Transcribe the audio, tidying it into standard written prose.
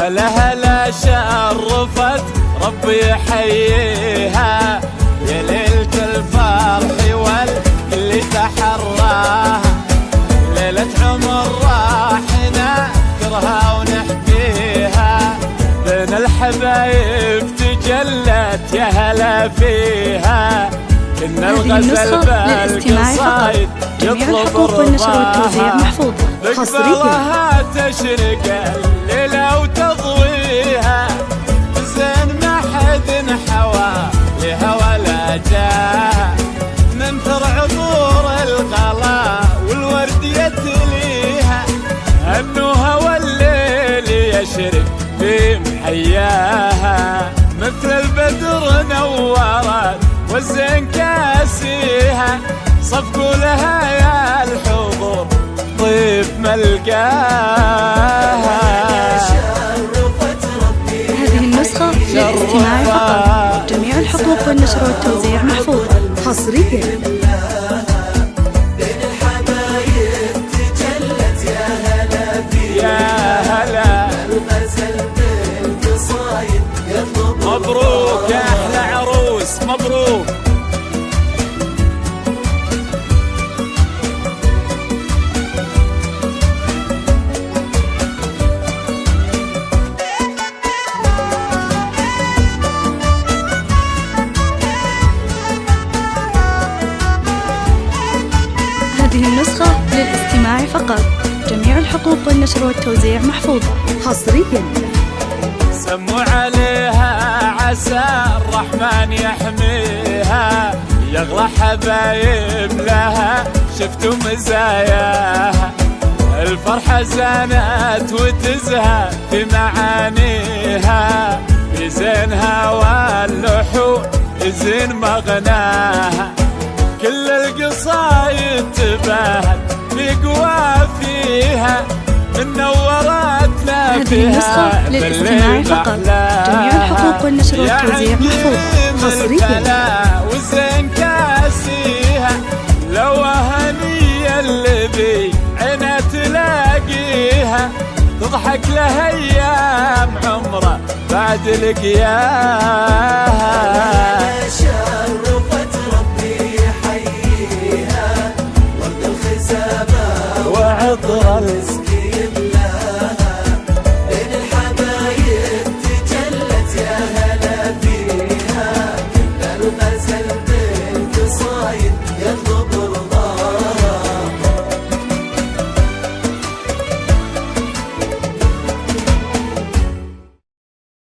هلا هلا شرفت ربي يحييها، يا ليلة الفرح والكل تحراها، ليلة عمر راح نذكرها ونحكيها، بين الحبايب تجلت يا هلا فيها، إن الغزل بالقصايد يطلب رضاها، بقبلها تشرق الليلة وتضويها، زين ما حد حواليها ولا جاها، ننثر عطور الغلا والورد يتليها، هنوها والليل يشرق في محياها، مثل البدر نورت والزين كاسيها، صفقوا لها يا الحضور طيب ملقاها. هذه النسخة للاستماع فقط، جميع الحقوق والنشر والتوزيع محفوظة حصريا. مبروك يا أحلى عروس، مبروك. هذه النسخة للاستماع فقط، جميع الحقوق والنشر والتوزيع محفوظة حصريا. سموا عليها عسى الرحمن يحميها، يغلى حبايب لها شفتوا مزاياها، الفرحة زانت وتزهى في معانيها، في زينها واللحون يزين مغناها، كل القصايد تباهت بقوافيها، من نورتنا هذه النسخة للاستماع فقط، جميع الحقوق والنشر والتوزيع محفوظ حصريا. والزين كاسيها لو هنية اللي بي عينها تلاقيها، تضحك لها ايام عمره بعد لقياها. شرفت ربي يحييها، ورد الخزامة وعطر المسك